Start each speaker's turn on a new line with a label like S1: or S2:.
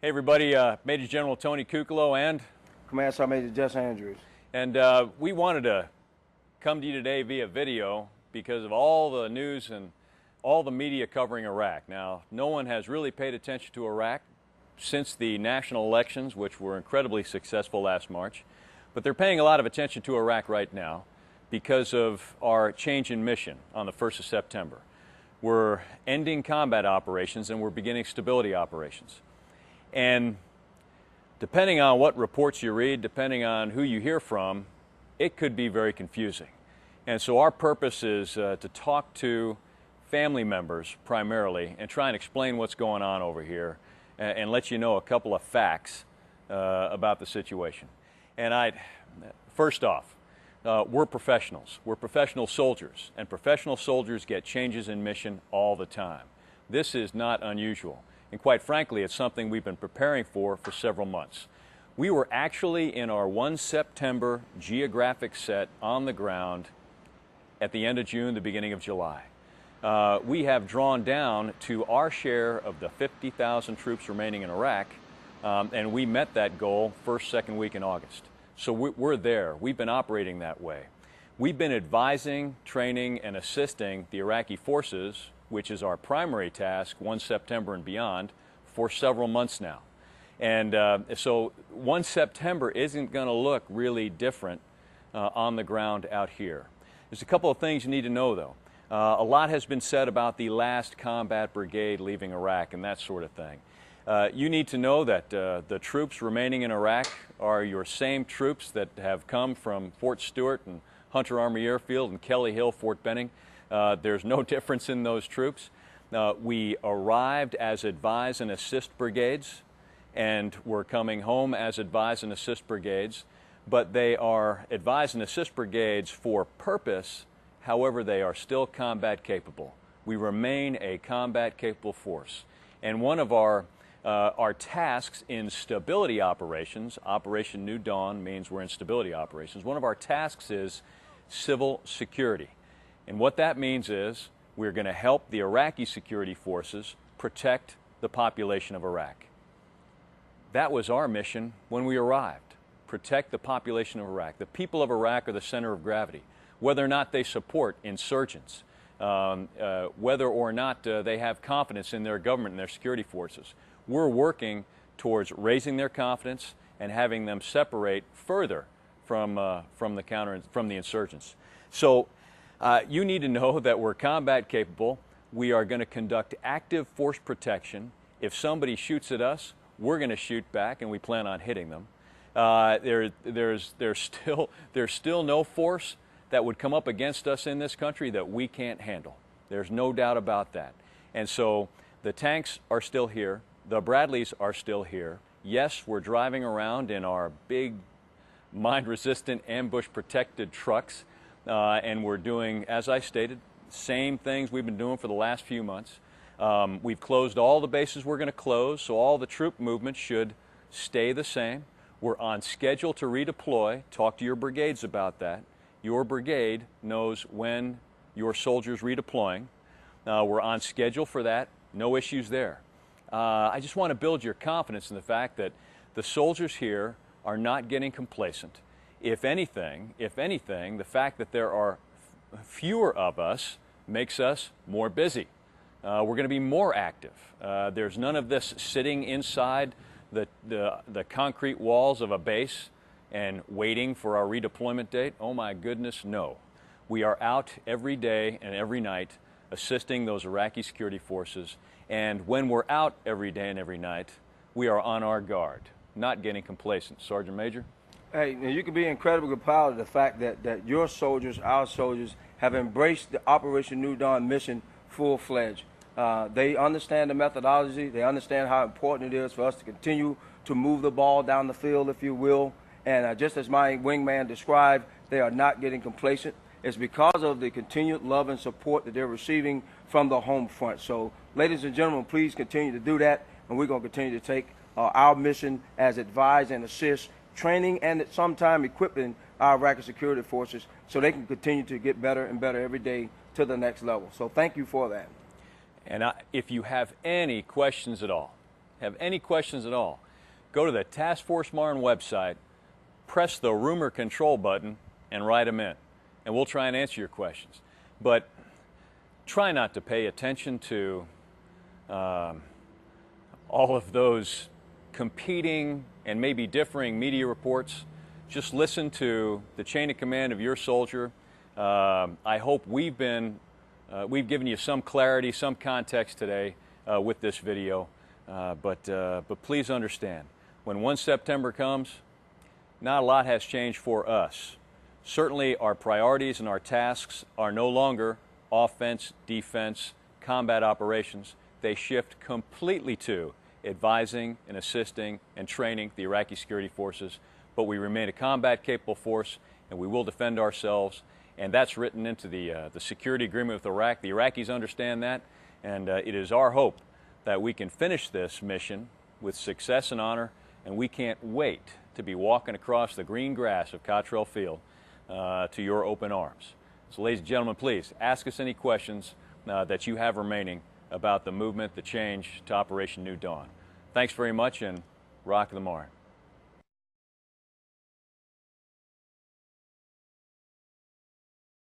S1: Hey everybody, Major General Tony Kukolo and
S2: Command Sergeant Major Jess Andrews.
S1: We wanted to come to you today via video because of all the news and all the media covering Iraq. Now, no one has really paid attention to Iraq since the national elections, which were incredibly successful last March, but they're paying a lot of attention to Iraq right now because of our change in mission on the 1st of September. We're ending combat operations and we're beginning stability operations. And depending on what reports you read, depending on who you hear from, it could be very confusing. And so our purpose is to talk to family members primarily and try and explain what's going on over here and let you know a couple of facts about the situation. And first off, we're professionals. We're professional soldiers, and professional soldiers get changes in mission all the time. This is not unusual. And quite frankly, it's something we've been preparing for several months. We were actually in our 1 September geographic set on the ground at the end of June, the beginning of July. We have drawn down to our share of the 50,000 troops remaining in Iraq, and we met that goal second week in August. So we're there. We've been operating that way. We've been advising, training, and assisting the Iraqi forces, which is our primary task, 1 September and beyond, for several months now. And so 1 September isn't going to look really different on the ground out here. There's a couple of things you need to know, though. A lot has been said about the last combat brigade leaving Iraq and that sort of thing. You need to know that the troops remaining in Iraq are your same troops that have come from Fort Stewart and Hunter Army Airfield and Kelly Hill, Fort Benning. There's no difference in those troops. We arrived as advise and assist brigades, and we're coming home as advise and assist brigades, but they are advise and assist brigades for purpose. However, they are still combat capable. We remain a combat capable force. And one of our tasks in stability operations, Operation New Dawn means we're in stability operations, one of our tasks is civil security. And what that means is we're going to help the Iraqi security forces protect the population of Iraq. That was our mission when we arrived, protect the population of Iraq. The people of Iraq are the center of gravity. Whether or not they support insurgents, whether or not they have confidence in their government and their security forces, we're working towards raising their confidence and having them separate further from the insurgents. So you need to know that we're combat capable. We are going to conduct active force protection. If somebody shoots at us, we're going to shoot back, and we plan on hitting them. There's still no force that would come up against us in this country that we can't handle. There's no doubt about that. And so the tanks are still here. The Bradleys are still here. Yes, we're driving around in our big mine-resistant, ambush-protected trucks. And we're doing, as I stated, same things we've been doing for the last few months. We've closed all the bases we're going to close, so all the troop movements should stay the same. We're on schedule to redeploy. Talk to your brigades about that. Your brigade knows when your soldiers redeploying. We're on schedule for that. No issues there. I just want to build your confidence in the fact that the soldiers here are not getting complacent. If anything, the fact that there are fewer of us makes us more busy. We're going to be more active. There's none of this sitting inside the concrete walls of a base and waiting for our redeployment date. Oh my goodness, no. We are out every day and every night assisting those Iraqi security forces. And when we're out every day and every night, we are on our guard, not getting complacent. Sergeant Major?
S2: Hey, you can be incredibly proud of the fact that your soldiers, our soldiers, have embraced the Operation New Dawn mission full-fledged. They understand the methodology. They understand how important it is for us to continue to move the ball down the field, if you will. And just as my wingman described, they are not getting complacent. It's because of the continued love and support that they're receiving from the home front. So, ladies and gentlemen, please continue to do that, and we're going to continue to take our mission as advise and assist, training and at some time equipping our Iraqi security forces so they can continue to get better and better every day to the next level. So thank you for that.
S1: And if you have any questions at all, have any questions at all, go to the Task Force Marne website, press the rumor control button, and write them in. And we'll try and answer your questions. But try not to pay attention to all of those competing and maybe differing media reports. Just listen to the chain of command of your soldier. I hope we've given you some clarity, some context today with this video. But please understand, when 1 September comes, not a lot has changed for us. Certainly our priorities and our tasks are no longer offense, defense, combat operations. They shift completely to advising and assisting and training the Iraqi security forces. But we remain a combat-capable force, and we will defend ourselves. And that's written into the security agreement with Iraq. The Iraqis understand that, and it is our hope that we can finish this mission with success and honor, and we can't wait to be walking across the green grass of Cottrell Field to your open arms. So ladies and gentlemen, please ask us any questions that you have remaining about the movement, the change to Operation New Dawn. Thanks very much, and rock the Marne.